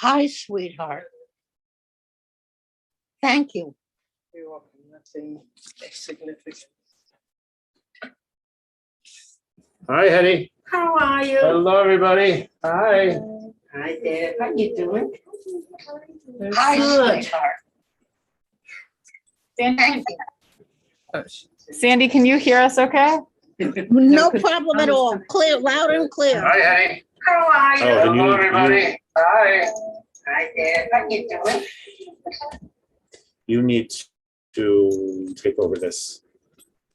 Hi, sweetheart. Thank you. You're welcome. Nothing significant. Hi, Hetty. How are you? Hello, everybody. Hi. Hi there. How you doing? Hi, Good. sweetheart. Sandy, Sandy, can you hear us okay? No problem at all. Clear, loud and clear. Hi, Hetty. How are you? Oh, then Hello, you- everybody. Hi. Hi there. How you doing? You need to take over this,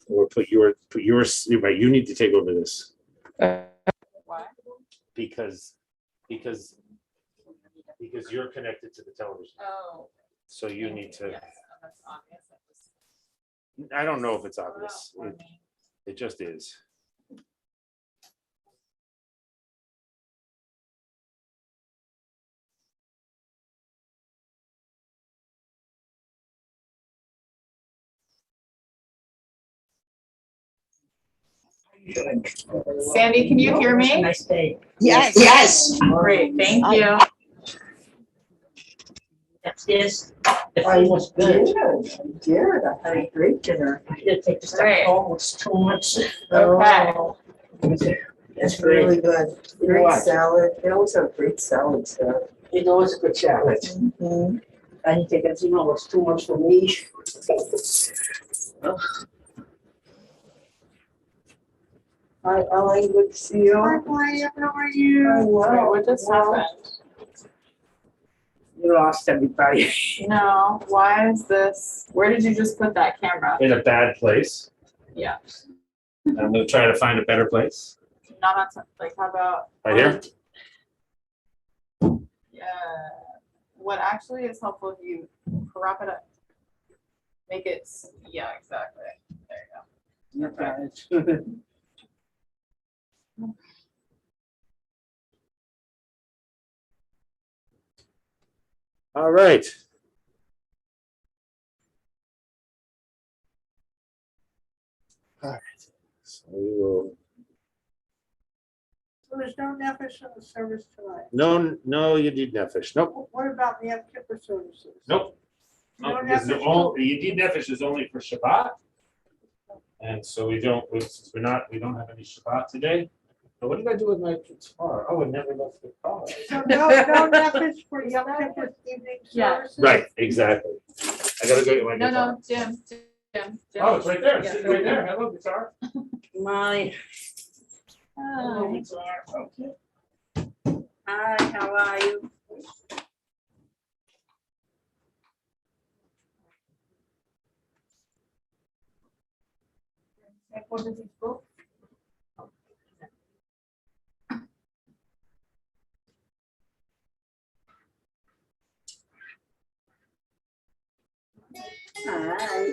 or put yours. Right, you need to take over this Why? because you're connected to the television. Oh. So you need to. Yes, that's obvious. I don't know if it's obvious. It just is. Sandy, can you hear me? Nice day. Yes. Yes. Great, thank you. Yes. The food was good. Good. I had a great dinner. I did take the stuff Great. home. It's too much. Okay. That's really good. Great salad. They always have great salad stuff. It was a good challenge. I didn't take everything home. It's too much for me. Hi, Ellen, good to see you. Hi, Maya. How are you? Oh, wow. What just happened? You lost everybody. No, why is this? Where did you just put that camera? In a bad place. Yeah. I'm gonna try to find a better place. Not on some, like, how about? Right here? Yeah. What actually is helpful if you crop it up? Make it, yeah, exactly. There you go. Okay. All right. All right. So we will. So there's no Nefesh on the service tonight. No, you need Nefesh. Nope. What about the Yom Kippur services? Nope. No No, because Nefesh? Yedid Nefesh is only for Shabbat. And so we don't have any Shabbat today. But what did I do with my guitar? Oh, it never left the car. So no Nefesh for Yom Kippur evening Yeah. services? Right, exactly. I gotta go get my No, guitar. no, Jim. Oh, it's right there. It's Yeah. sitting right there. Hello, guitar. My, Hello, Hi. guitar. Okay. hi, how are you? What did he book? Hi.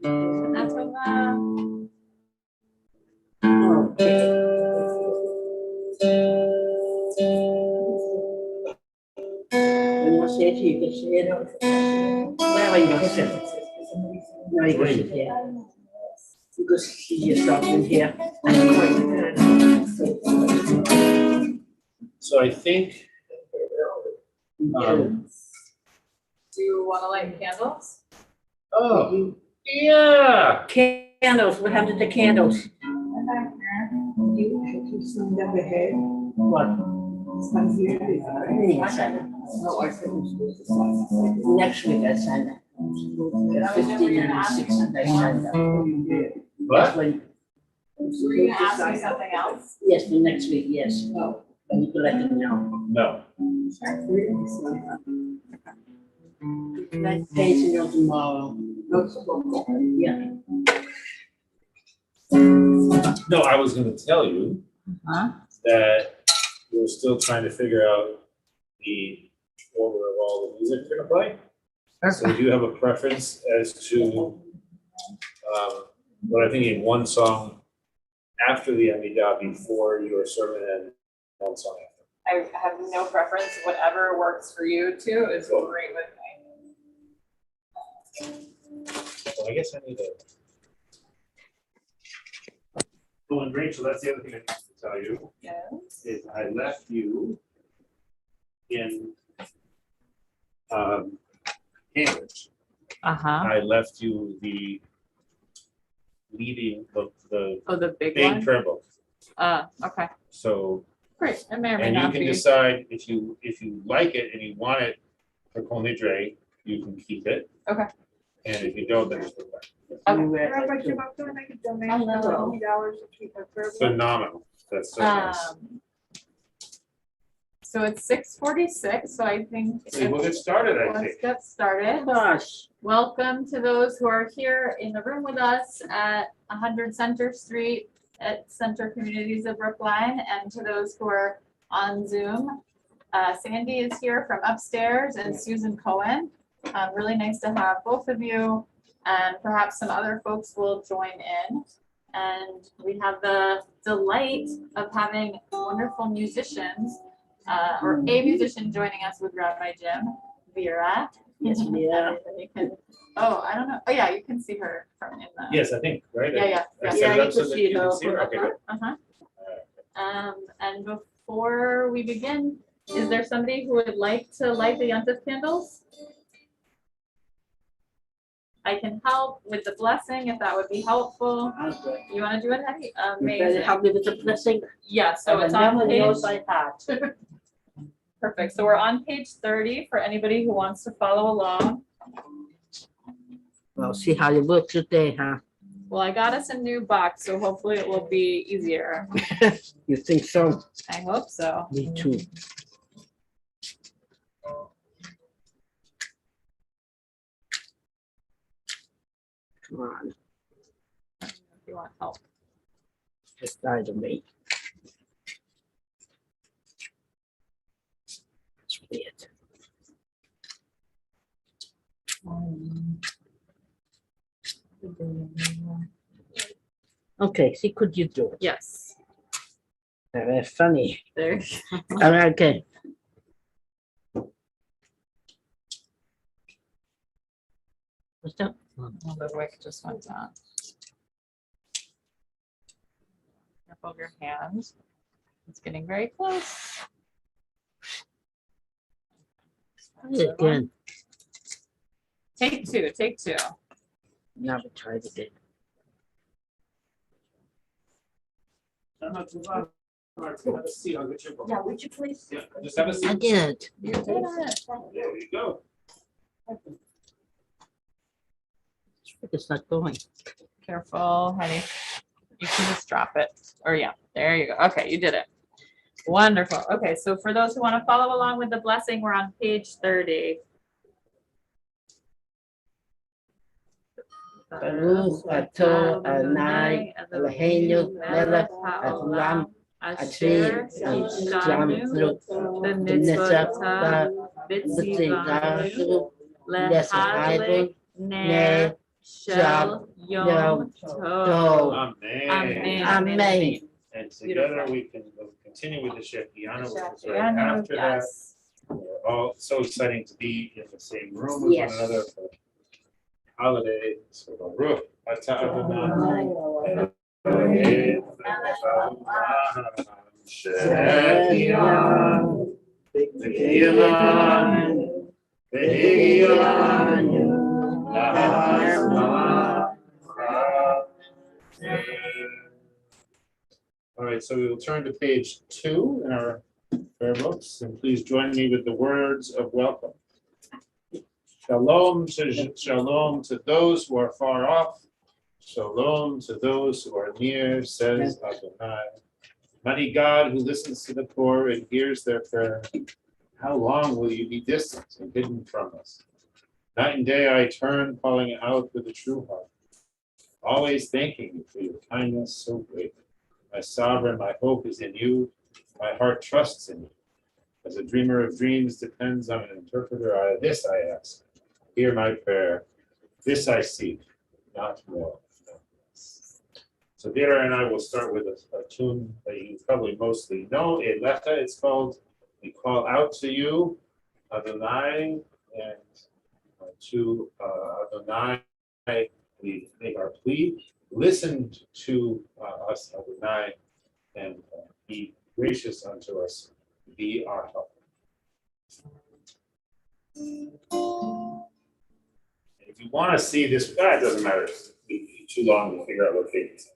That's what that. You want to say it, you can say it. Whatever you want to say. No, you can sit here. You can see yourself in here. So I think, Do you want to light candles? oh, yeah. Candles, what happened to the candles? You signed up ahead. What? Some here. I didn't even sign it. No, I said we're supposed to sign. Next week I signed up. At 15 and 16 I signed up. Oh, you did. That's What? when, Were you gonna ask me something else? yes, the next week, yes. Oh. And you can let them know. No. Like, pay to know tomorrow. Yeah. No, I was gonna tell you Huh? that we're still trying to figure out the order of all the music we're gonna play. So do you have a preference as to, what I think in one song after the Amidah before your sermon and one song after? I have no preference. Whatever works for you too is great with me. Well, I guess I need to. Oh, and Rachel, that's the other thing I need to tell you, Yes. is I left you in Cambridge. Uh-huh. I left you the leading, the Oh, the big big one? turbo. Okay, So, great. It may or may and you not can be. decide if you like it and you want it for Kol Nidre, you can keep it. Okay. And if you don't, then just put it back. Okay. Remember, Jim, I'm gonna make a donation of Hello. $50 to keep my verb. Phenomenal. That's so nice. So it's 6:46, so I think. See, we'll get started, I Let's think. get started. Gosh, Welcome to those who are here in the room with us at 100 Center Street at Center Communities of Brookline, and to those who are on Zoom. Sandy is here from upstairs and Susan Cohen. Really nice to have both of you, and perhaps some other folks will join in. And we have the delight of having wonderful musicians, or a musician joining us with Rabbi Jim, Vera. yes, yeah. Everybody can- Oh, I don't know. Oh, yeah, you can see her from in the. Yes, I think, right? Yeah, yeah, I yeah. set Yeah, it you up so can that see you can her. see her. Okay, good. And before we begin, is there somebody who would like to light the yontif candles? I can help with the blessing if that would be helpful. You want to do it, Hetty? You better Amazing. help me with the blessing. Yeah, so it's on Never page. knows by heart. Perfect. So we're on page 30 for anybody who wants to follow along. Well, see how you work today, huh? Well, I got us a new box, so hopefully it will be easier. You think so? I hope so. Me too. Come on, If you want help. just died of me. It's weird. Okay, see, could you do it? Yes. Very funny. There. Okay. What's that? Oh, the wick just went down. Careful of your hands. It's getting very close. Again, Take two, take two. never tried again. I'm not too loud. Have a seat, I'll get your book. Yeah, would you please? Yeah, just have a I seat. did. You did it. There you go. It's not going. Careful, honey. You can just drop it. Or yeah, there you go. Okay, you did it. Wonderful. Okay, so for those who want to follow along with the blessing, we're on page 30. Baruch atah Adonai Eloheinu melech haolam asher ishlamnu b'mitzvotav v'tzivanu lehadlik ner shel yom tov. Amen. Amen. And together we can we'll continue with the Shekiana, which is right after that. Yes. We're all so exciting to be in the same room with Yes. one another for holiday. So Baruch atah Adonai Eloheinu melech haolam she'echiyanu v'kiyanu v'hiyanu lahasma. All right, so we will turn to page 2 in our prayer books, and please join me with the words of welcome. Shalom to those who are far off. Shalom to those who are near, says Adonai. Mighty God, who listens to the poor and hears their prayer, how long will you be distant and hidden from us? Night and day I turn, calling out with a true heart, always thanking you for your kindness so great. My sovereign, my hope is in you. My heart trusts in you. As a dreamer of dreams depends on an interpreter, this I ask. Hear my prayer. This I seek, not more. not less. So Vera and I will start with a tune that you probably mostly know. Elecha, it's called. We call out to you, Adonai, and to Adonai we make our plea, listen to us, Adonai, and be gracious unto us, be our help. And if you want to see this, it doesn't matter. It's too long to figure out what it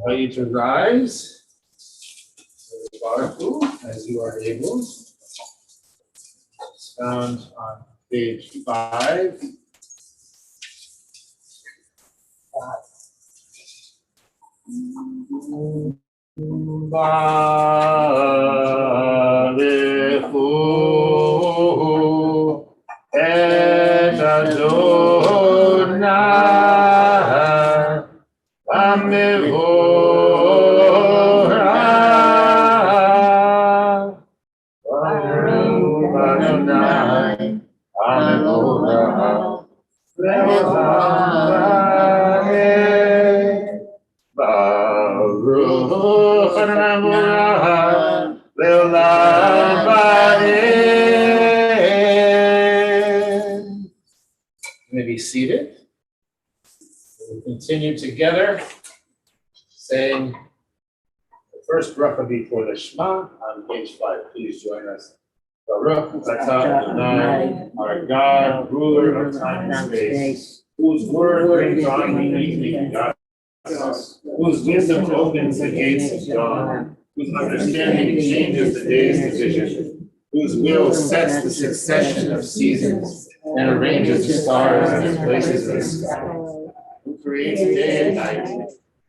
I invite you to rise as you are able. It's found on page 5. Baruchu et Adonai Amevora Baruch Adonai Amevora Baruch Adonai Leolam Va'ed. You may be seated. We'll continue together, saying the first bracha before the Shema on page 5. Please join us. Baruch Atah Adonai, our God, ruler of time and space, whose word brings on the evening darkness, whose wisdom opens the gates of dawn, whose understanding changes the day's division, whose will sets the succession of seasons and arranges the stars in its places in the sky. Who creates day and night,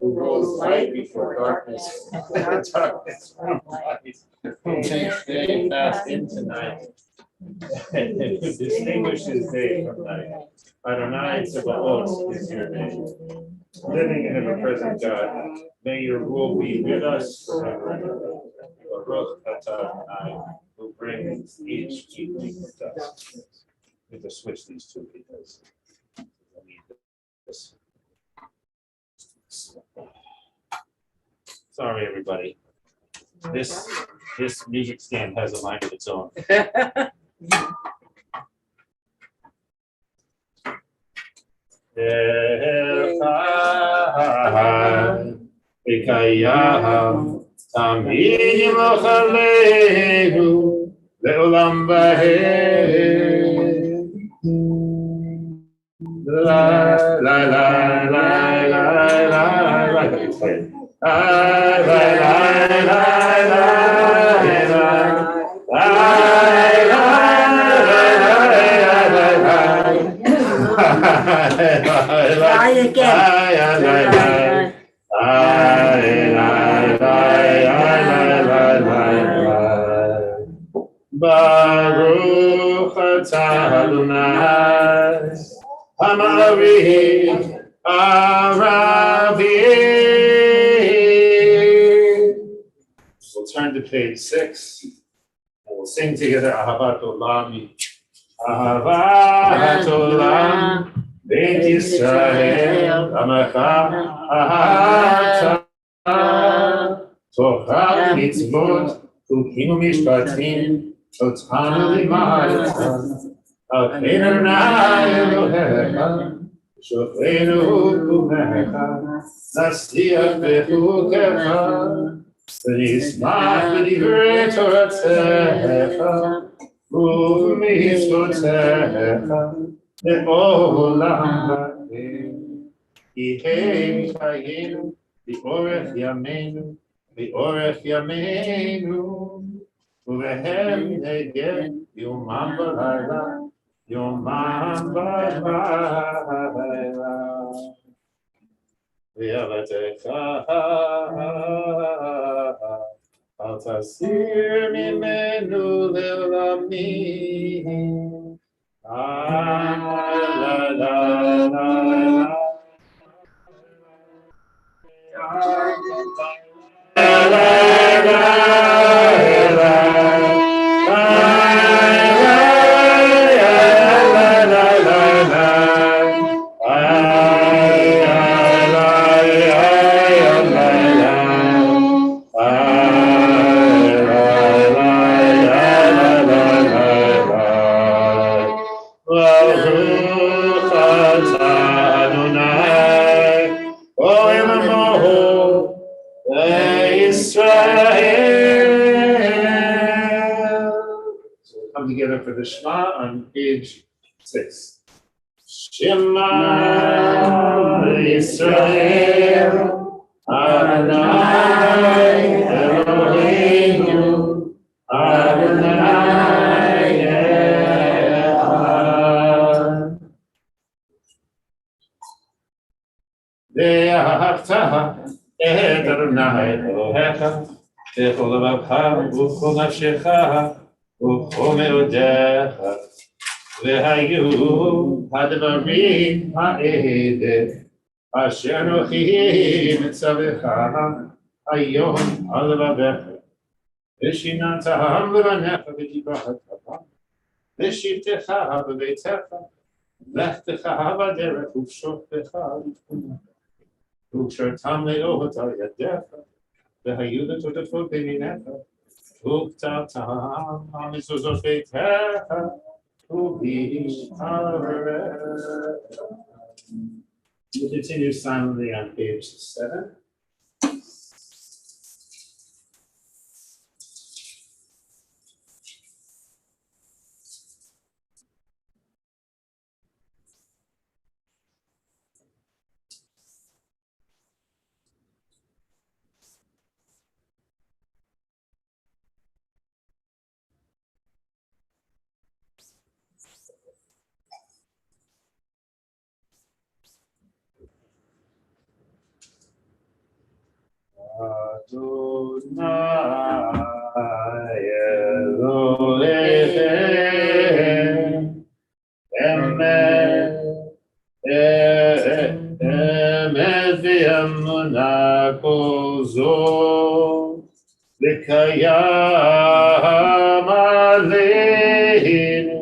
who rules light before darkness, and darkness from light, who makes day pass into night, and who distinguishes day from night. Adonai Tzebaot is your name. Living and ever-present God, may your rule be with us forever and ever. Baruch atah Adonai, who brings each evening with us. We have to switch these two because I need this. Sorry, everybody. This music stand has a mind of its own. תמיד ימלוך עלינו לעולם ועד. La la la la la la la. Try again. Baruch atah Adonai Hamaravim Aravim. We'll turn to page 6 and we'll sing together Ahavat Olam. Ahavat Olam Beit Yisrael Amecha Ahavta Torah Mitzvot Chukim Mishpatim Otanu Limadta Alkeinu Adonai Elohecha Shofreinu Kumecha Nasiach Bechukecha V'nismach b'divrei Toratecha U'mitzvotecha Le'olam va'ed. Yihei chayenu V'orech yameinu V'orech yameinu Uvehem neged Yomam v'layla Yomam v'layla V'yavatecha Al tasir mimenu le'olamim. La la la la Come together for the Shema on page 6. Shema Yisrael Adonai Eloheinu Adonai Echad. Ve'ahavta et Adonai Elohecha b'chol levavecha u'b'chol nafshecha u'b'chol me'odecha v'hayu hadvarim ha'ede asher anochi mitzavecha hayom al levavecha v'shinantam levanecha v'dibrachatam v'shivtecha b'beitecha v'lechtecha b'derech u'shoftecha b'tchumah u'kshartam le'ot al yadecha v'hayu l'todafot b'minecha u'ktatam ha'mezuzot beitecha we'll continue silently on page 7. Hayam Aleinu,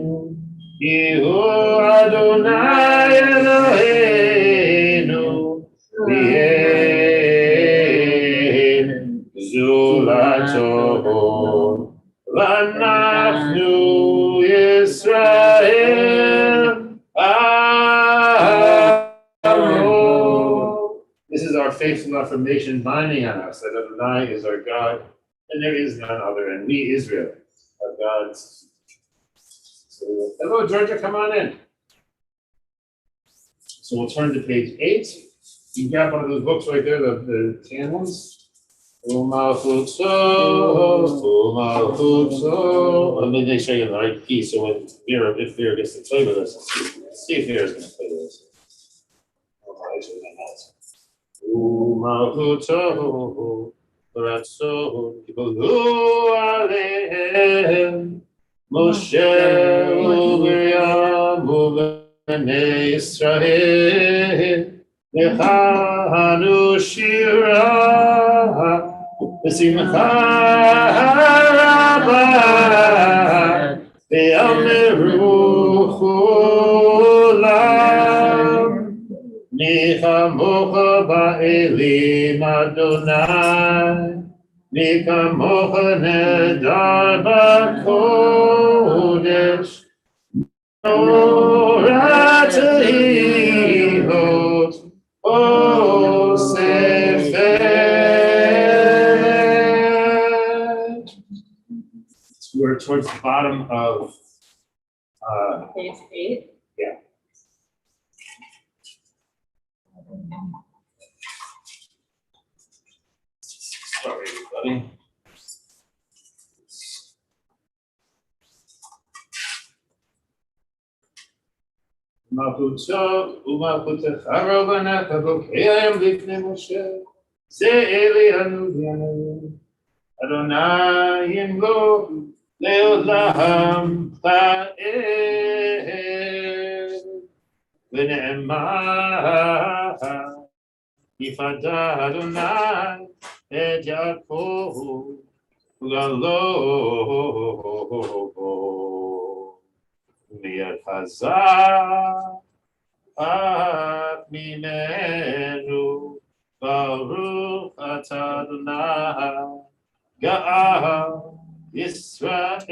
Yehu Adonai Eloheinu, V'yein Zulato, V'anachnu Yisrael Amo. This is our faithful affirmation binding on us that Adonai is our God, and there is none other, and we, Israel, are God's. So, hello, Georgia, come on in. So we'll turn to page 8. You grab one of those books right there, the tan ones. Let me make sure you have the right piece, so when Vera, if Vera gets to play with us, see if Vera's gonna play with us. Oh, actually, not. Umalchuto, Ratso, Kibulu Alehem, Moshe Uriam, Bnei Israel, Nechanu Shira, V'simcha Rabba, Ve'ameru Chulam, Nichamocha ba'elim Adonai, Nichamocha nedar b'kodesh, Torah tehilot, O Sefet. We're towards the bottom of Page 8. yeah. Sorry, everybody. Malchutzo, umalchutech harobanach avokayim lifnei Moshe, ze'eli anu Adonai yimlo leolam ta'el, v'ne'emah yifada Adonai et Yaakov ugalo miyad hazak mimenu baruch atah Adonai Ga'al Yisrael.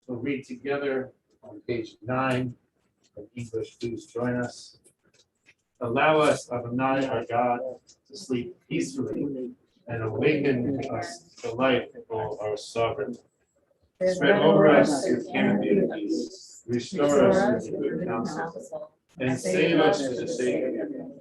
We'll read together on page 9 of English. Please join us. Allow us, Adonai, our God, to sleep peacefully and awaken us to life, O our sovereign. Spread over us your canopy of peace. Restore us with good counsel, and save us for the sake of your name.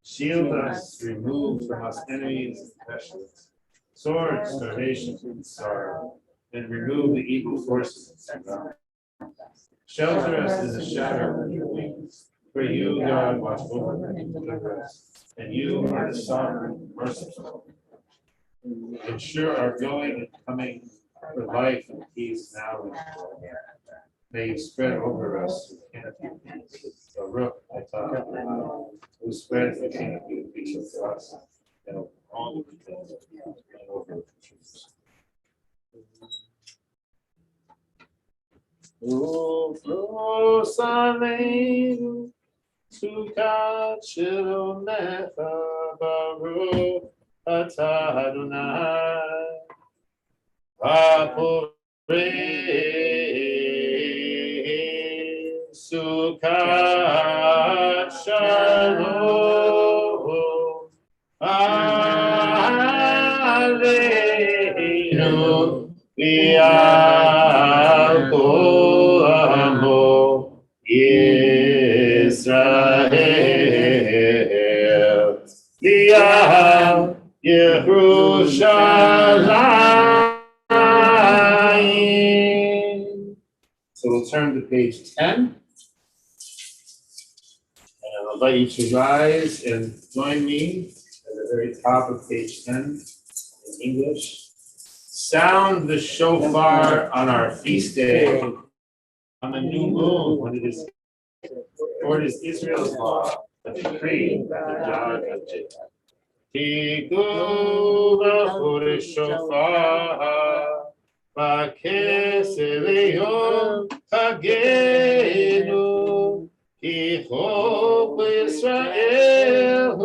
Shield us, remove from us enemies and pestilence, sword, starvation, and sorrow, and remove the evil forces around us. Shelter us in the shadow of your wings. For you, God, watch over and deliver us, and you are the sovereign, merciful. Ensure our going and coming for life and peace now and forever. May you spread over us your canopy of peace. Baruch atah Adonai, who spreads the canopy of peace over us and over all the people and over the Jews. Ufros aleinu sukat shilomecha baruch atah Adonai v'porei sukat shalom aleinu v'al kol amo Yisrael v'al Yerushalayim. So we'll turn to page 10. And I'll invite you to rise and join me at the very top of page 10 in English. Sound the shofar on our feast day, on the new moon when it is, for it is Israel's law, a decree of the God of Jacob. Tikuva Purishofar, Pakeseleyo Kagenu, Kichop Israel,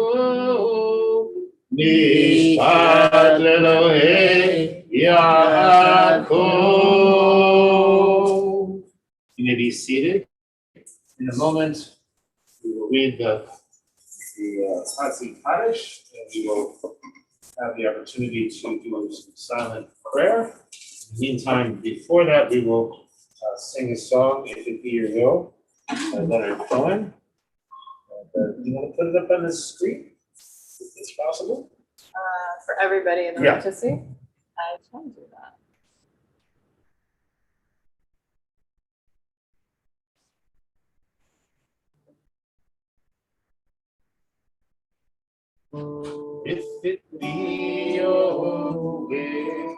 Mishpat Elohei Yaakov. You may be seated. In a moment, we will read the Hatzi Kaddish, and we will have the opportunity to do some silent prayer. In the meantime, before that, we will sing a song, If It Be Your Will, by Leonard Cohen. Do you want to put it up on the screen, if it's possible? For everybody in the room to see? I can do that. If it be your will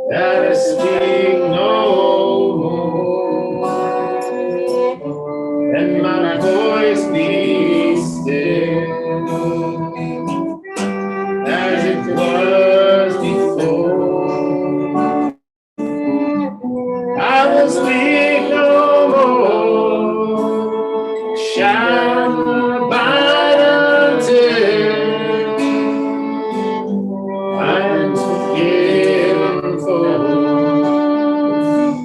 that I speak no more, and my voice be still as it was before. I will speak no more, shall abide until I'm forgiven for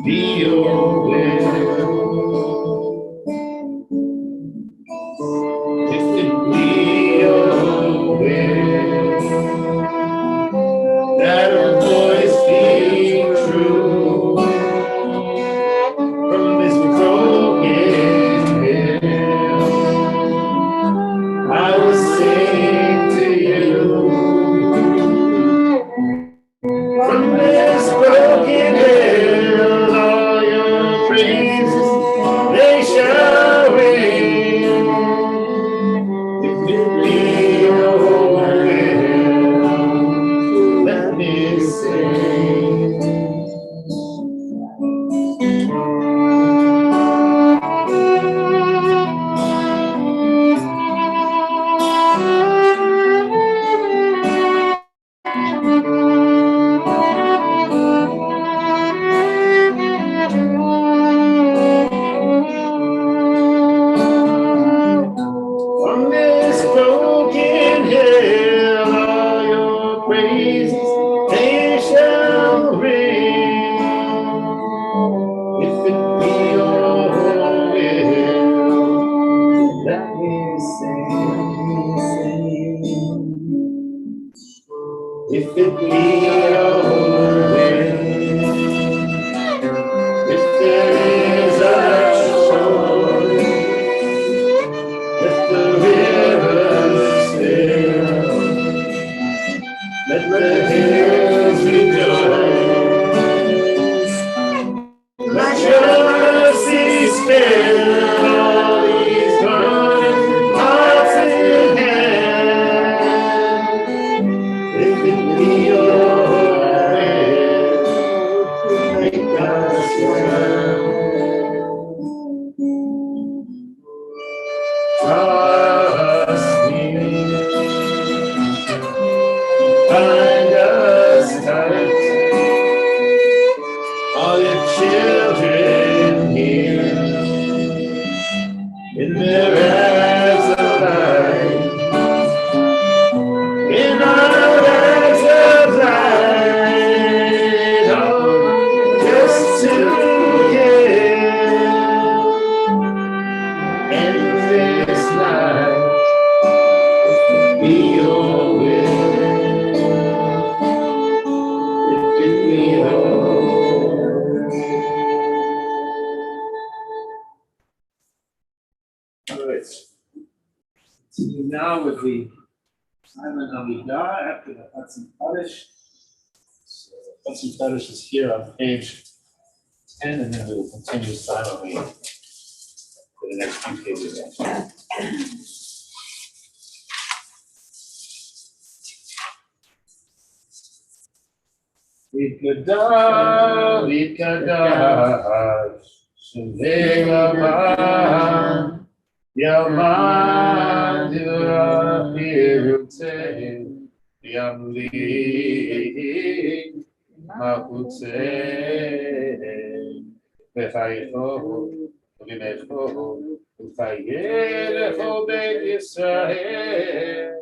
be your will. If it be your will that a voice be true from this broken hill, I will sing to you. From this broken hill, all your praises they shall ring. If it be your will, let me sing. On this broken hill, all your praises they shall ring. If it be your will, let me sing. If it be your will, if there is a choice, let the rivers fill, let the hills rejoice, let your mercy spill all these burning hearts in hand. If it be your will, make us well. Trust me, find us tight, all your children here, in their rags of light, in our rags of light, oh, just to end this night. Be your will, if it be your will. All right. Continue now with the silent Amidah after the Hatzi Kaddish. So Hatzi Kaddish is here on page 10, and then we will continue silently for the next few pages. Vikadash, Shuvelavan, Yaman Durafi, Yiruteh Yamli Mahuteh V'chaycho V'necho V'chayelecho Beit Yisrael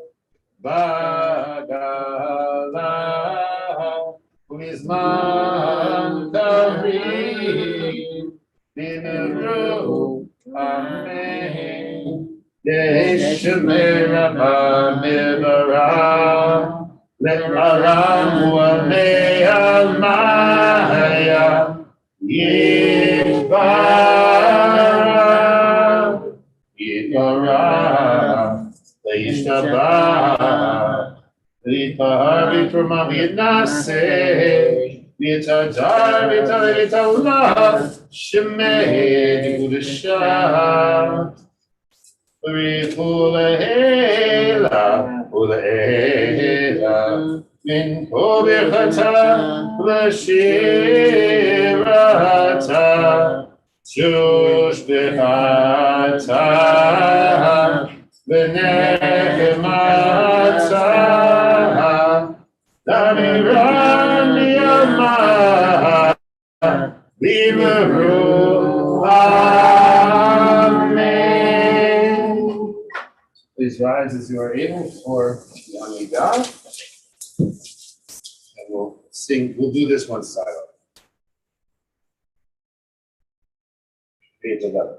Bagala U'mizman Karim B'meru Amen Yeshmer B'mevara Le'alam U'le'almaya Yitbarach Le'yishtabach V'yitahar v'yitramah v'yitnaseh v'yitadar v'yitawlah Shemei v'yudashah U'le'ela Min kol birchata L'shirata Shush b'chata V'nechemata Damiran yamah V'meru Amen. Please rise as you are able for the Amidah. And we'll do this one silent. Page 11.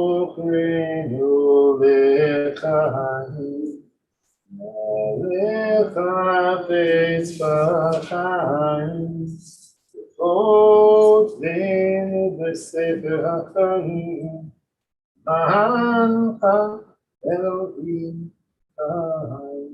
Ochrenu lechaim, melech ha'afetz b'chaim, v'otenu b'sefer ha'chaim, ma'ancha Elohim chaim.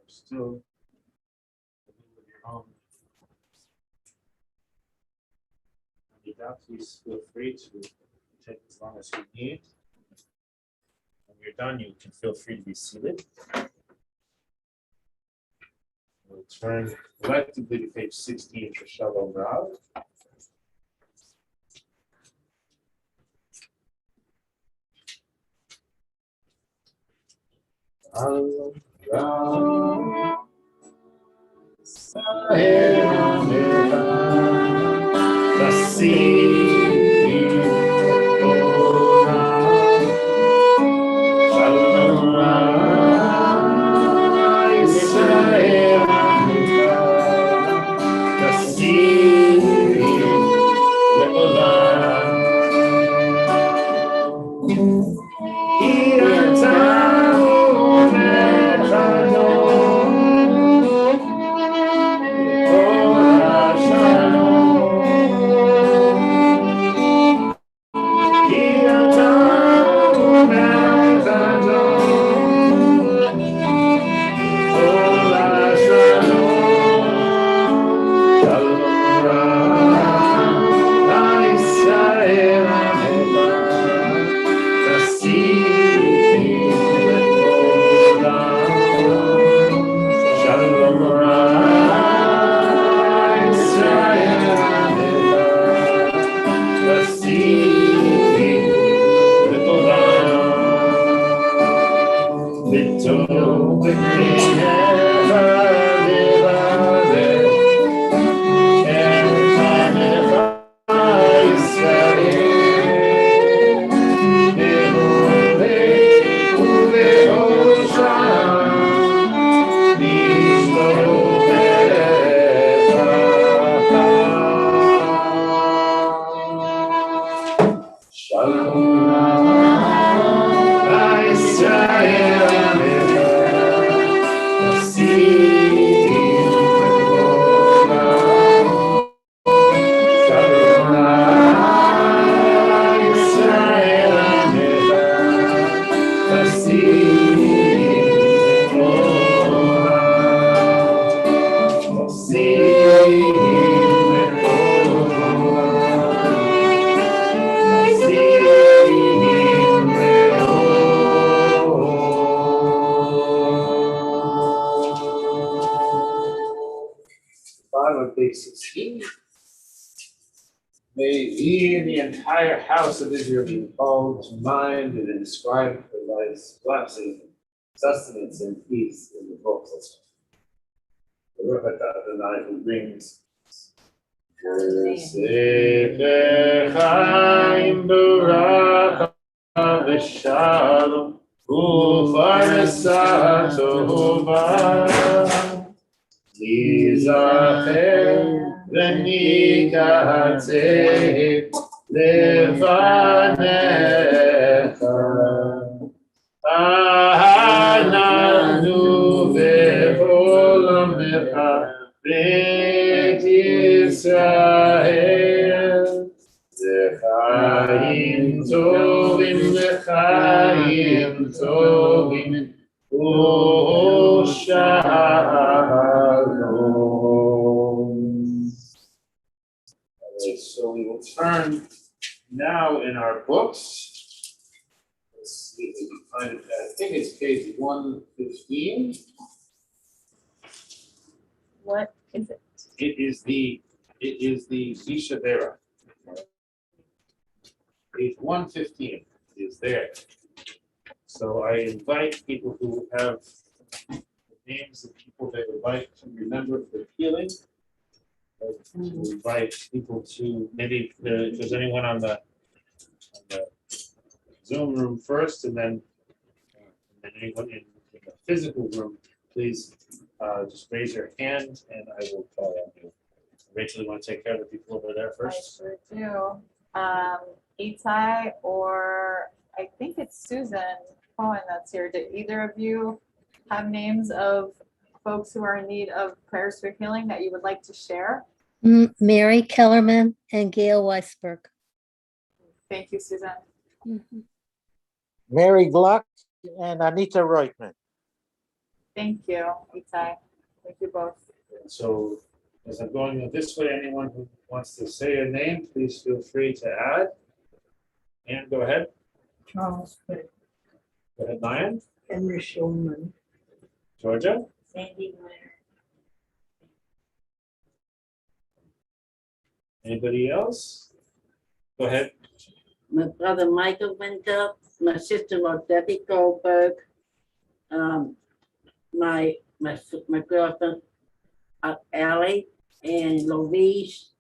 Still with your own. Please feel free to take as long as you need. When you're done, you can feel free to be seated. We'll turn collectively to page 16 for Shalom Rav. Shalom Rav. Bottom of page 16. May ye and the entire house of Israel be called to mind and inscribed for life's blessing, sustenance, and peace in the books of Baruch Adonai, who brings Sefer Chaim Baraka V'Shalom U'Farasa Tova Yizacher V'Nikateh Levanecha Ananu V'Olamecha Beit Yisrael L'chaim tovim Shalom. Alright, so we will turn now in our books. Let's see if we can find it. I think it's page 115. What is it? It is the Vishavera. Page 115 is there. So I invite people who have the names of people they would like to remember for healing. To invite people to maybe if there's anyone on the Zoom room first, and then anyone in the physical room, please just raise your hand and I will call on you. Rachel, you want to take care of the people over there first? I sure do. Itai, or I think it's Susan Cohen that's here. Did either of you have names of folks who are in need of prayers for healing that you would like to share? Mary Kellerman and Gail Weisberg. Thank you, Susan. Mary Gluck and Anita Reutemann. Thank you, Itai. Thank you both. And so as I'm going this way, anyone who wants to say a name, please feel free to add. And go ahead. Charles Frick, Go ahead, Ryan. Henry Schulman, Georgia. Sandy Meyer, Anybody else? Go ahead. my brother Michael Winter, my sister-in-law Debbie Goldberg, my girlfriend Ellie, and Louise,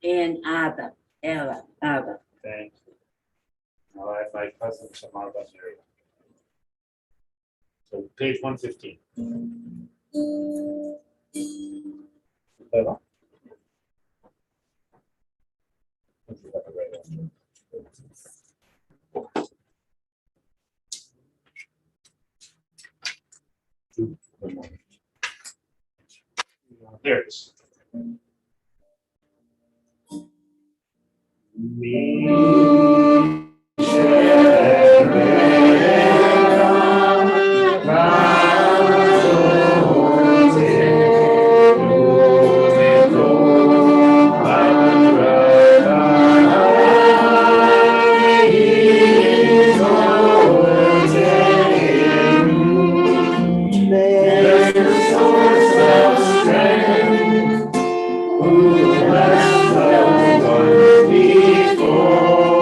and Ada. Thank you. Now I have my cousin Shamar Basri. So page 115. Eva? There it is. Who has no one before?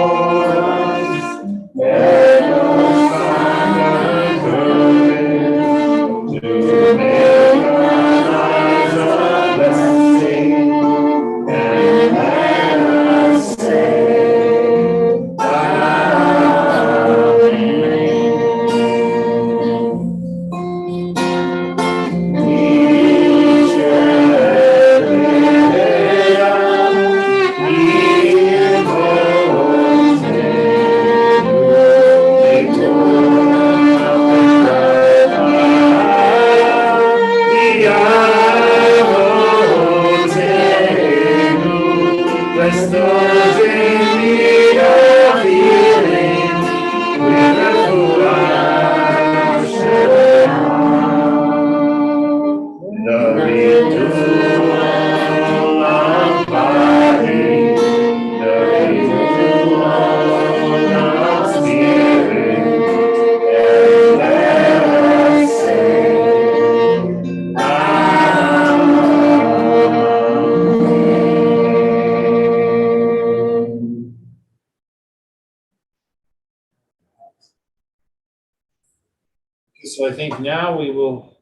So I think now we will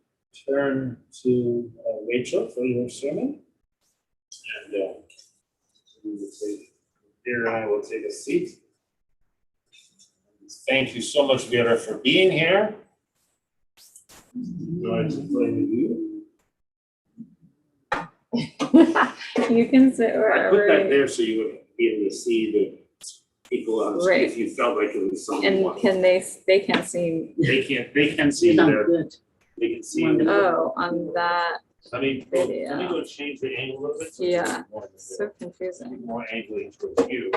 turn to Rachel for your sermon. And we will take, Vera and I will take a seat. Thank you so much, Vera, for being here. You want to play with you? You can sit I put wherever. that there so you would be able to see the people on the screen Right. if you felt like it was someone. And can they can't see, They can see You sound their, good. they can see. Wonderful. oh, on that, Let me go change the angle a little bit. So it's Yeah. more- so confusing. More angling towards you.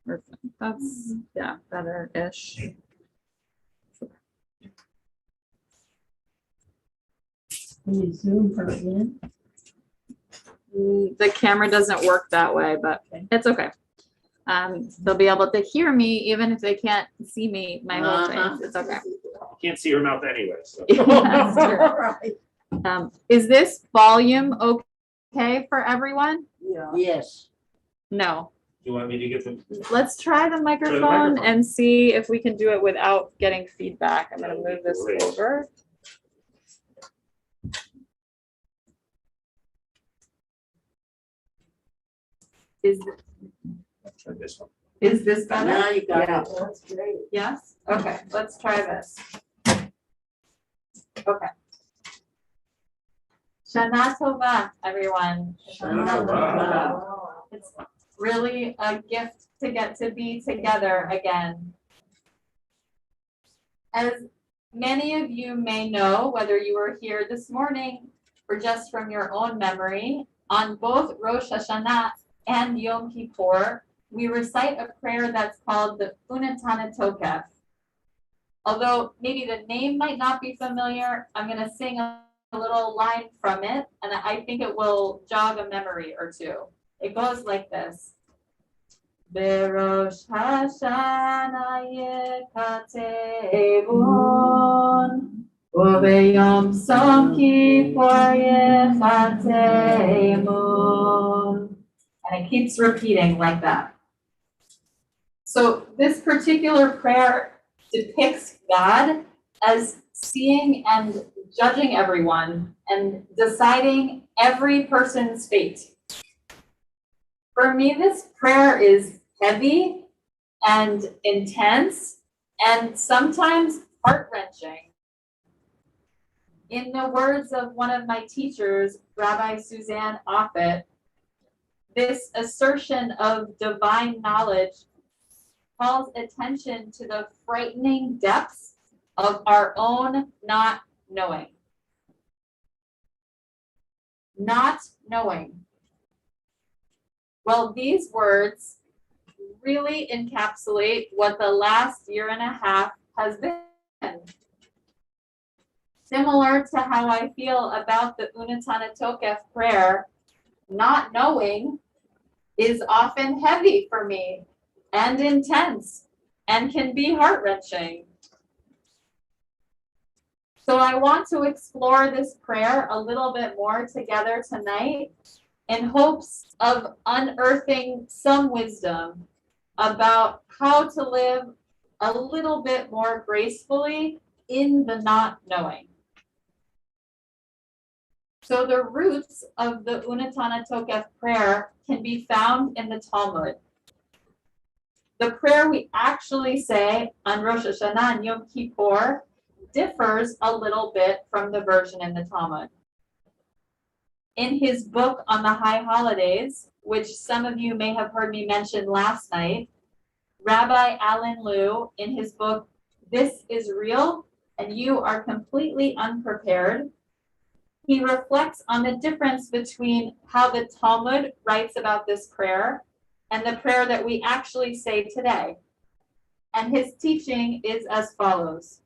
Perfect. That's, yeah, better-ish. Can you zoom her in? The camera doesn't work that way, but it's okay. They'll be able to hear me even if they can't see me, my whole Uh-huh. face. It's okay. You can't see her mouth anyway, so. That's true. Right. Is this volume okay for everyone? Yeah. Yes. No. You want me to get them? Let's try the microphone microphone. and see if we can do it without getting feedback. I'm gonna move this Great. over. Is Try this one. this better? Now you got Yeah. it. That's great. Yes? Okay, let's try this. Okay. Shana Tova, everyone. Shana Tova. It's really a gift to get to be together again. As many of you may know, whether you were here this morning or just from your own memory, on both Rosh Hashanah and Yom Kippur, we recite a prayer that's called the Unatana Tokef. Although maybe the name might not be familiar, I'm going to sing a little line from it, and I think it will jog a memory or two. It goes like this. Berosh Hashanah yekatevun, ubeyom Som Kippur yechatemun. And it keeps repeating like that. So this particular prayer depicts God as seeing and judging everyone and deciding every person's fate. For me, this prayer is heavy and intense and sometimes heart-wrenching. In the words of one of my teachers, Rabbi Suzanne Offit, this assertion of divine knowledge calls attention to the frightening depths of our own not knowing. Not knowing. Well, these words really encapsulate what the last year and a half has been. Similar to how I feel about the Unatana Tokef prayer, not knowing is often heavy for me and intense and can be heart-wrenching. So I want to explore this prayer a little bit more together tonight in hopes of unearthing some wisdom about how to live a little bit more gracefully in the not knowing. So the roots of the Unatana Tokef prayer can be found in the Talmud. The prayer we actually say on Rosh Hashanah and Yom Kippur differs a little bit from the version in the Talmud. In his book on the high holidays, which some of you may have heard me mention last night, Rabbi Alan Liu, in his book, This is Real and You Are Completely Unprepared, he reflects on the difference between how the Talmud writes about this prayer and the prayer that we actually say today. And his teaching is as follows.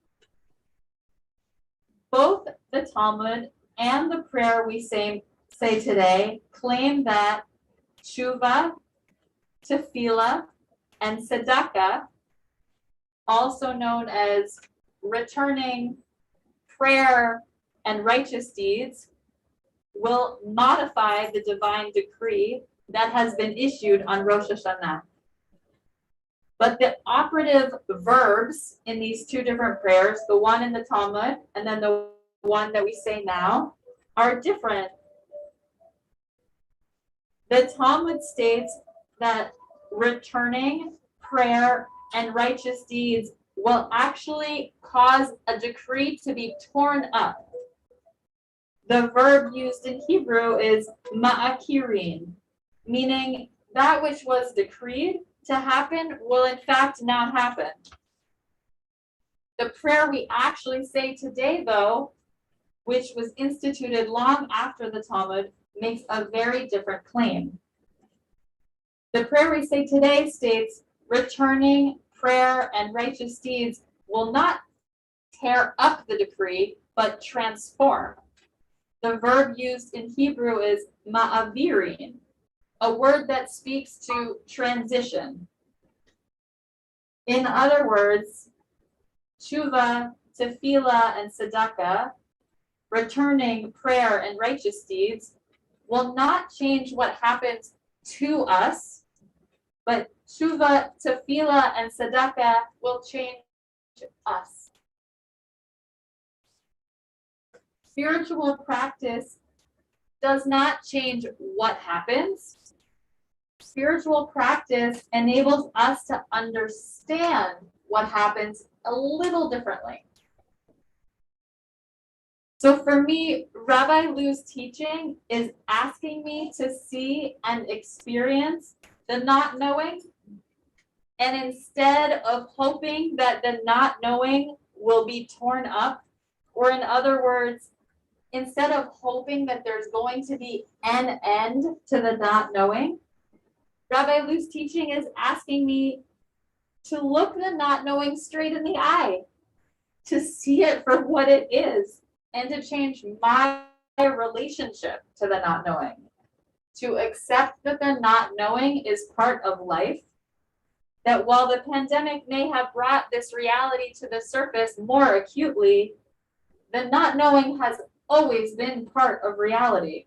Both the Talmud and the prayer we say today claim that tshuva, tefillah, and tzedakah, also known as returning, prayer, and righteous deeds, will modify the divine decree that has been issued on Rosh Hashanah. But the operative verbs in these two different prayers, the one in the Talmud and then the one that we say now, are different. The Talmud states that returning prayer and righteous deeds will actually cause a decree to be torn up. The verb used in Hebrew is ma'akirin, meaning that which was decreed to happen will in fact not happen. The prayer we actually say today, though, which was instituted long after the Talmud, makes a very different claim. The prayer we say today states, returning prayer and righteous deeds will not tear up the decree, but transform. The verb used in Hebrew is ma'avirin, a word that speaks to transition. In other words, tshuva, tefillah, and tzedakah, returning prayer and righteous deeds, will not change what happens to us, but tshuva, tefillah, and tzedakah will change us. Spiritual practice does not change what happens. Spiritual practice enables us to understand what happens a little differently. So for me, Rabbi Lu's teaching is asking me to see and experience the not knowing, and instead of hoping that the not knowing will be torn up, or in other words, instead of hoping that there's going to be an end to the not knowing, Rabbi Lu's teaching is asking me to look the not knowing straight in the eye, to see it for what it is, and to change my relationship to the not knowing, to accept that the not knowing is part of life, that while the pandemic may have brought this reality to the surface more acutely, the not knowing has always been part of reality.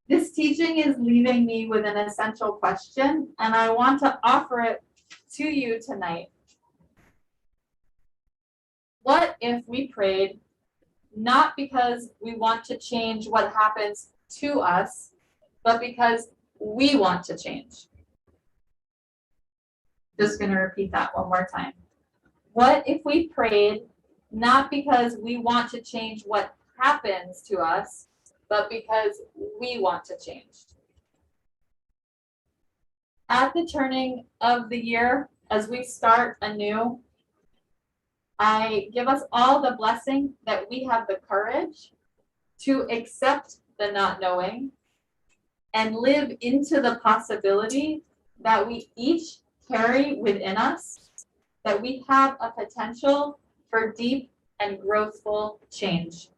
This teaching is leaving me with an essential question, and I want to offer it to you tonight. What if we prayed not because we want to change what happens to us, but because we want to change? Just going to repeat that one more time. What if we prayed not because we want to change what happens to us, but because we want to change? At the turning of the year, as we start anew, I give us all the blessing that we have the courage to accept the not knowing and live into the possibility that we each carry within us, that we have a potential for deep and growthful change.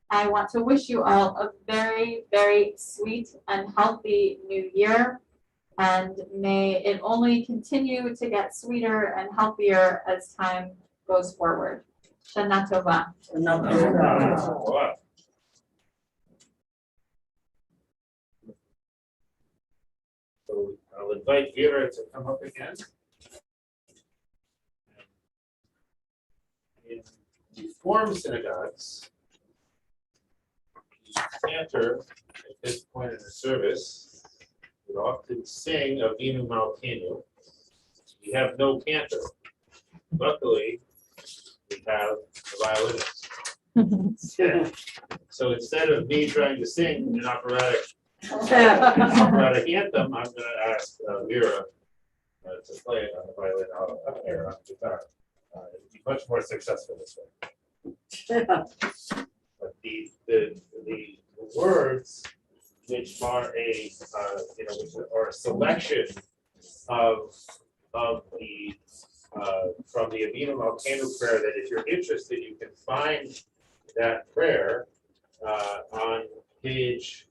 I want to wish you all a very, very sweet and healthy new year, and may it only continue to get sweeter and healthier as time goes forward. Shana Tova. Wow. So I'll invite Vera to come up again. In Reform synagogues, the cantor at this point in the service would often sing Avinu Malkeinu. We have no cantor. Luckily, we have a violinist. So instead of me trying to sing an operatic anthem, I'm going to ask Vera to play it on the violin up there on the guitar. It'll be much more successful this way. But the words, which are which are a selection of the from the Avinu Malkeinu prayer, that if you're interested, you can find that prayer on page.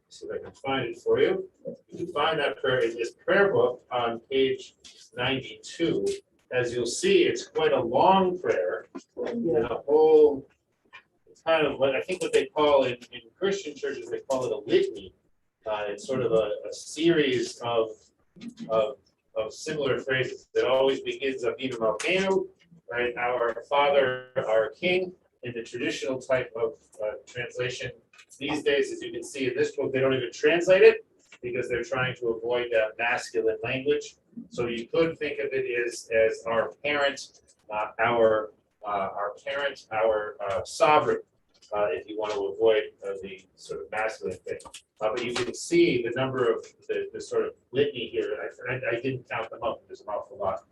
See if I can find it for you. You can find that prayer in this prayer book on page 92. As you'll see, it's quite a long prayer, and a whole. It's kind of what I think what they call in Christian churches, they call it a litany. It's sort of a series of of similar phrases. It always begins Avinu Malkeinu, right? Our Father, our King, in the traditional type of translation. These days, as you can see in this book, they don't even translate it because they're trying to avoid that masculine language. So you could think of it as our parent, our parent, our sovereign, if you want to avoid the sort of masculine thing. But you can see the number of the sort of litany here. I didn't count them up. There's an awful lot.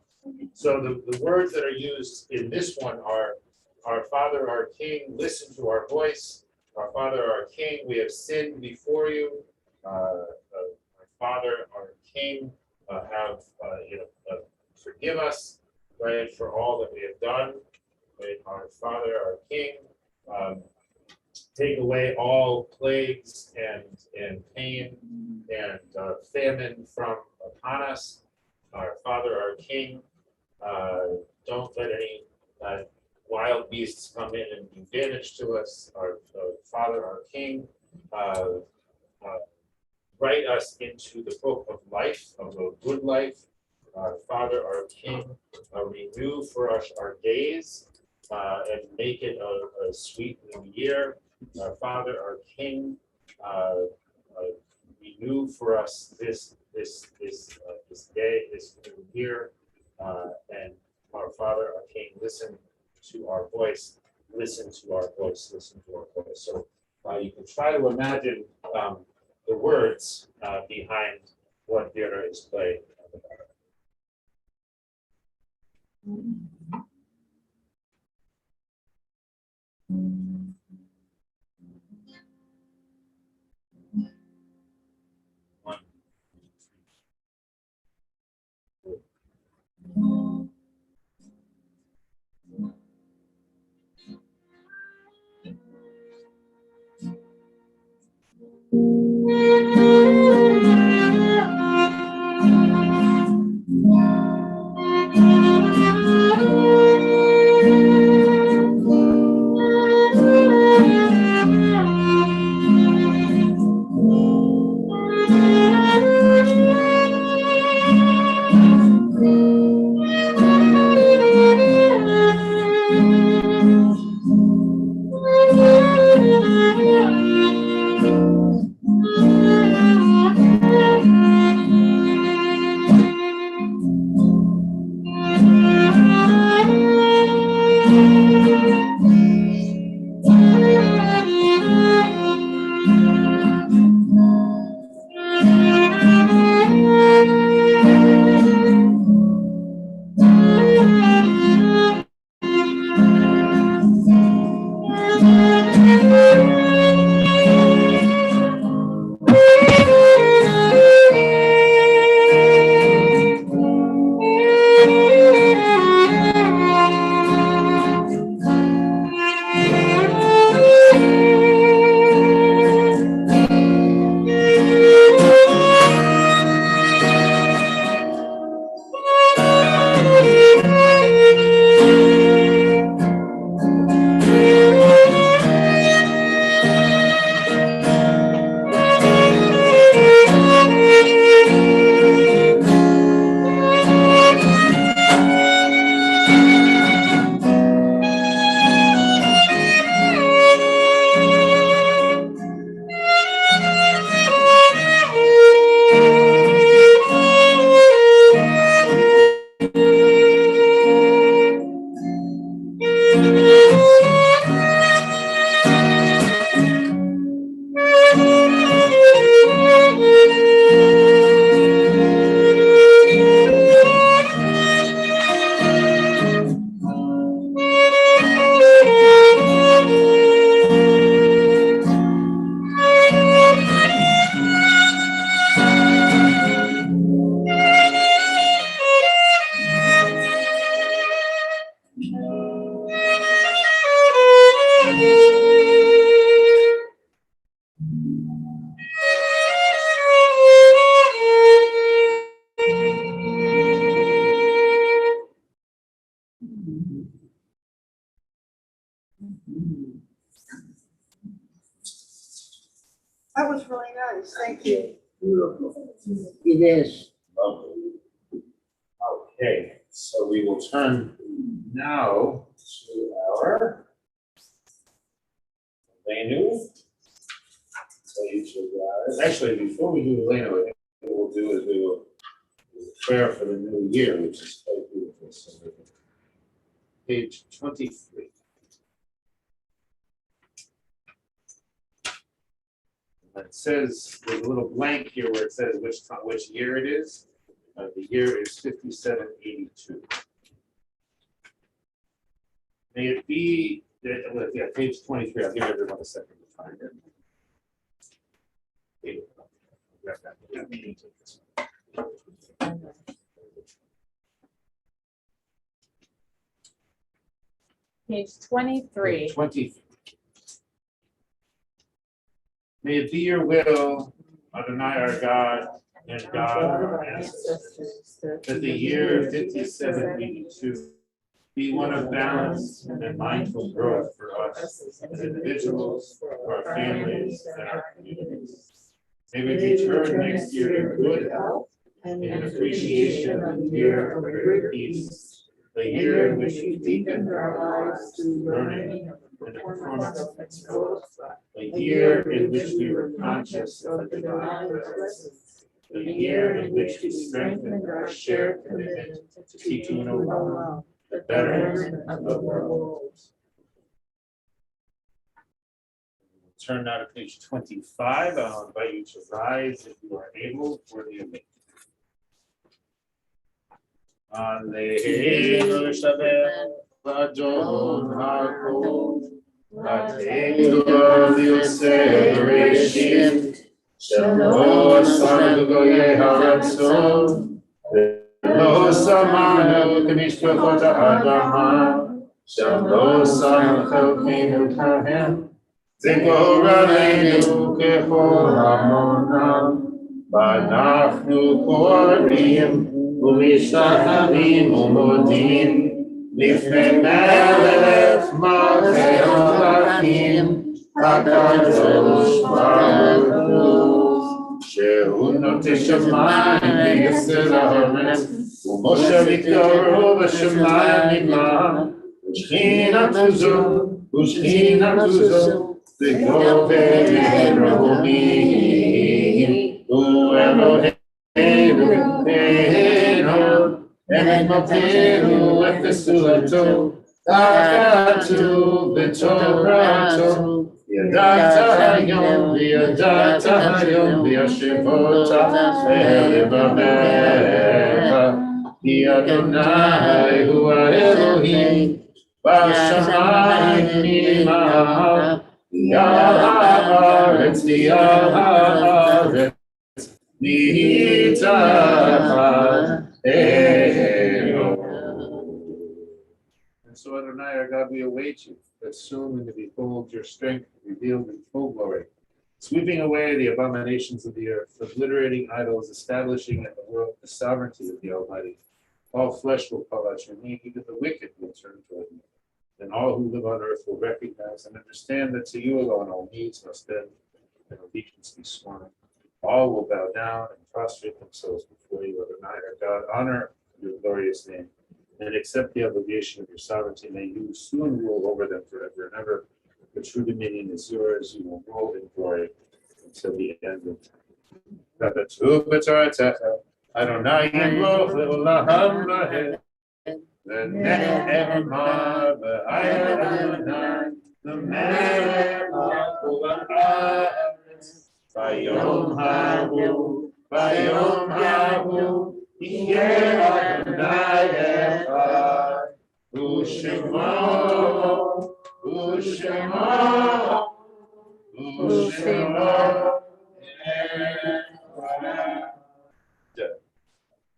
So the words that are used in this one are, our Father, our King, listen to our voice. Our Father, our King, we have sinned before you. Our Father, our King, forgive us, right, for all that we have done. Right? Our Father, our King, take away all plagues and pain and famine from upon us. Our Father, our King, don't let any wild beasts come in and do damage to us. Our Father, our King, write us into the book of life, of a good life. Our Father, our King, renew for us our days and make it a sweet new year. Our Father, our King, renew for us this day, this new year, and our Father, our King, listen to our voice, listen to our voice, listen to our voice. So you can try to imagine the words behind what Vera is playing. One, two, three. That was really nice, thank you. Beautiful. It is. Lovely. Okay, so we will turn now to our menu. Actually, before we do the menu, what we'll do is we will prayer for the new year, which is quite beautiful. So, page 23. It says, there's a little blank here where it says which year it is. The year is 5782. May it be, yeah, page 23. I'll give everyone a second to find it. Page 23. 20. May it be your will, Adonai our God and God of our ancestors, that the year 5782 be one of balance and mindful growth for us as individuals, for our families, and our communities. May we return next year in good health and in appreciation of the year of great peace, the year in which we deepened our lives through learning and the performance of exploits, a year in which we were conscious of the divine presence, a year in which we strengthened our shared commitment to keeping love, the betterment of the world. Turn now to page 25. I'll invite you to rise if you are able for the event. Aleinu Shabbat Vadon HaKol Vateilu V'Yosei Bereshit Shelo Asanu Goyei HaRatzon V'lo Samanu K'mishpachot HaAdama Shelo Sanu Chelkeinu Kahem Zikor Aleinu Kechol Hamonam V'Anachnu Korim ומשתחווים ומודים לפני מלך מלכי המלכים הקדוש ברוך הוא שהוא נוטה שמיים ויסר הארץ ומשה יקראו בשמיים נגמר ושכינתו זו בגובה מרומי הוא אלוהינו and Matenu at the Sulato, Takatu, the Torato, Yadata Yom, Yadata Yom, Yashivota, Elibabeha, Yadonai, who are Elohim, Bashamayim, Nimah, Yaharetz, Yaharetz, Nita. And so, Adonai, our God, we await you, that soon we may behold your strength revealed in full glory, sweeping away the abominations of the earth, obliterating idols, establishing in the world the sovereignty of the Almighty. All flesh will call out your name, even the wicked will turn toward you. Then all who live on earth will recognize and understand that to you alone all needs must bend and allegiance be sworn. All will bow down and prostrate themselves before you, Adonai, our God. Honor your glorious name and accept the obligation of your sovereignty. May you soon rule over them forever and ever. The true dominion is yours. You will rule in glory until the end of time. Adonai Yimloch le'olam v'ed. V'ne'emar v'ayad Adonai l'melech ha'kol ha'aretz. Vayom hahu, yeh Adonai echad, u'shemo.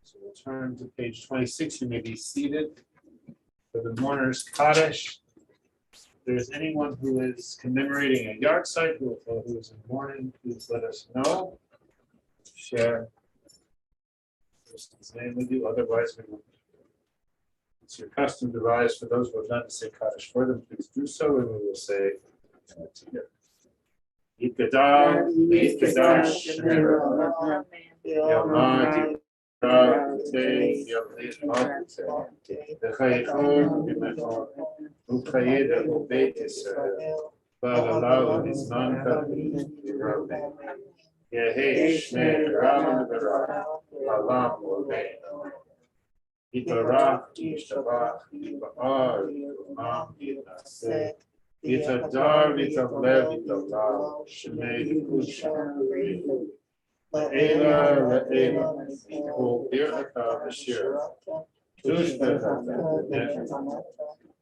So we'll turn to page 26. You may be seated for the mourner's Kaddish. If there's anyone who is commemorating a yard site who is in mourning, please let us know. Share the person's name with you. Otherwise, it's your custom to rise for those who have not to say Kaddish for them. Please do so, and we will say together. Yitgadal, Yitgadash, Yamad, וחייכון במכון, וכידע בבית ישראל, ועליו בזמן כתוב ורבה. יהי שני רם ורב, עלם ולנו. יתברך, ישתבח, יתפאר, יתרומם, יתנשא, יתהדר, יתהלל, יתהלל, שמי לקודשא, לעילא, לעילא, יקחו ברכתה ושירה, קדוש ברכתה ונפש,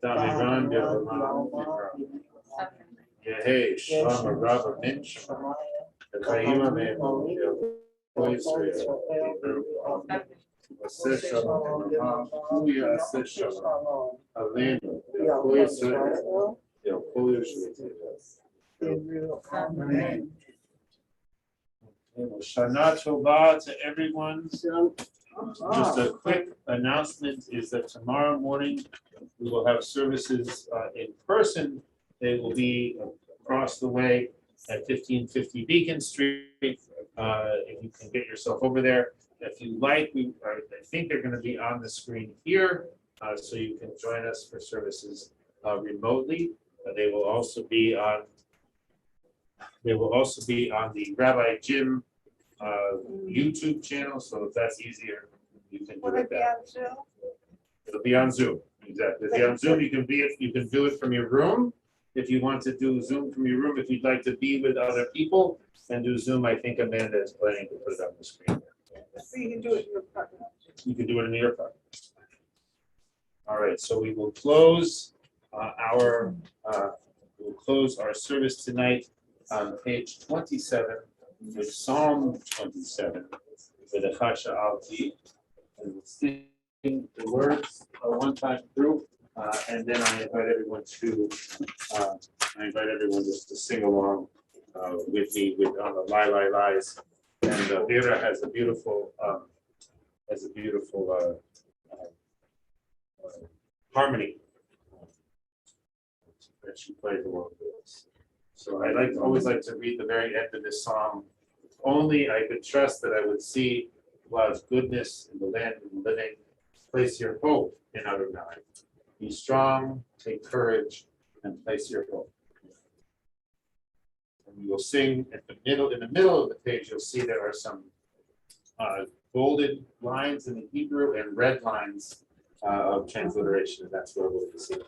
דמירן דרמם וקרא. יהי שלום רב המנשא, וחיים עמנו, כל ישראל, אמן. עשה שלום, הוא יעשה שלום, עלינו, כל ישראל, כל יושבי אמן. Shana Tova to everyone. Just a quick announcement is that tomorrow morning we will have services in person. They will be across the way at 1550 Beacon Street. If you can get yourself over there. If you like, I think they're going to be on the screen here, so you can join us for services remotely. They will also be on the Rabbi Jim YouTube channel. So if that's easier, you can do it there. It'll be on Zoom. Exactly. It'll be on Zoom. You can do it from your room. If you want to do Zoom from your room, if you'd like to be with other people and do Zoom, I think Amanda is planning to put it on the screen. So you can do it in your apartment. You can do it in your apartment. All right, so we will close our service tonight on page 27 with Psalm 27 for the Chasha Alti, and we'll sing the words one time through, and then I invite everyone just to sing along with me on the Lai Lai Lies. And Vera has a beautiful harmony that she plays along with us. So I always like to read the very end of this psalm. If only I could trust that I would see God's goodness in the land of the living. Place your hope in Adonai. Be strong, take courage, and place your hope. We will sing in the middle of the page. You'll see there are some golden lines in the Hebrew and red lines of transliteration. That's where we'll be singing.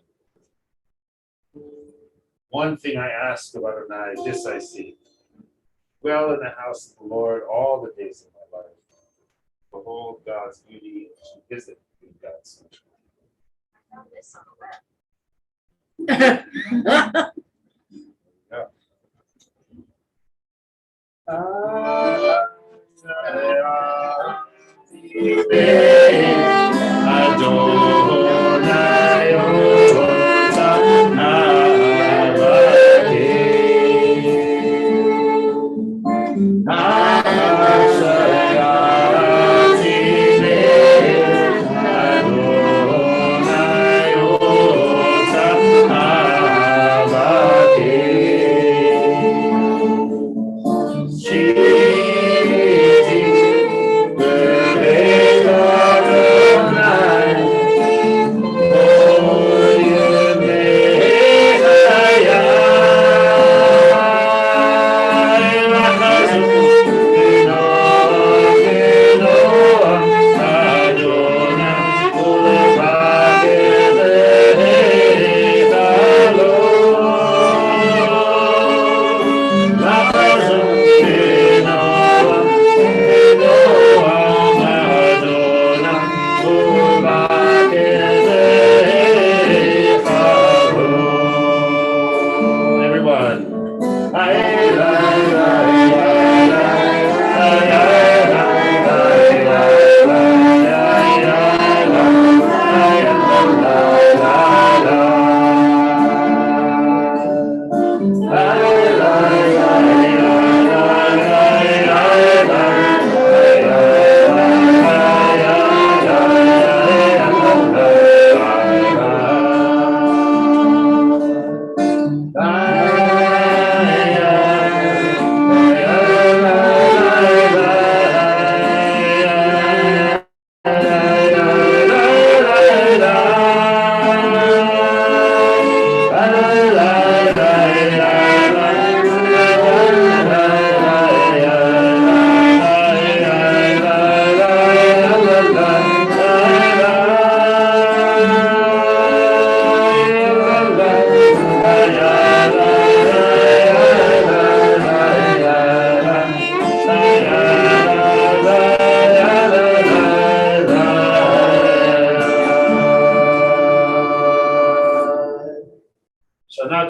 One thing I ask of Adonai, this I see. Dwell in the house of the Lord all the days of my life. Behold God's beauty, to visit God's sunshine.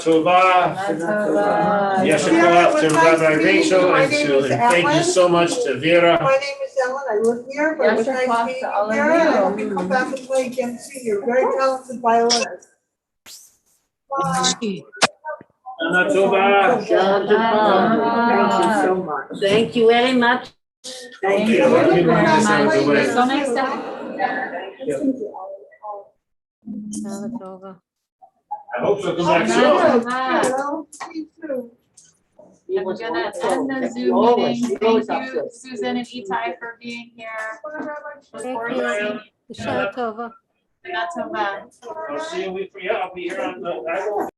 Tova. Yasher Koach to Rabbi Rachel and thank you so much to Vera. My name is Ellen, I live here, but it was Yes, nice Rosh, meeting to all you of here, and I you. hope you come back and play again soon, you're a very talented violinist. Bye. Shana Tova. Shalom Tov. Thank you so much. Thank you very much. Thank you. Let me move this out of the way. So nice to have you. I hope she'll come back soon. Hello, you too. He I'm was gonna wonderful. end the Zoom Always, meeting. he always Thank you, upset. Susan and Itai, for being here. Look forward to you. seeing you. Not so bad. I'll see you a week from, yeah, I'll be here on the, I will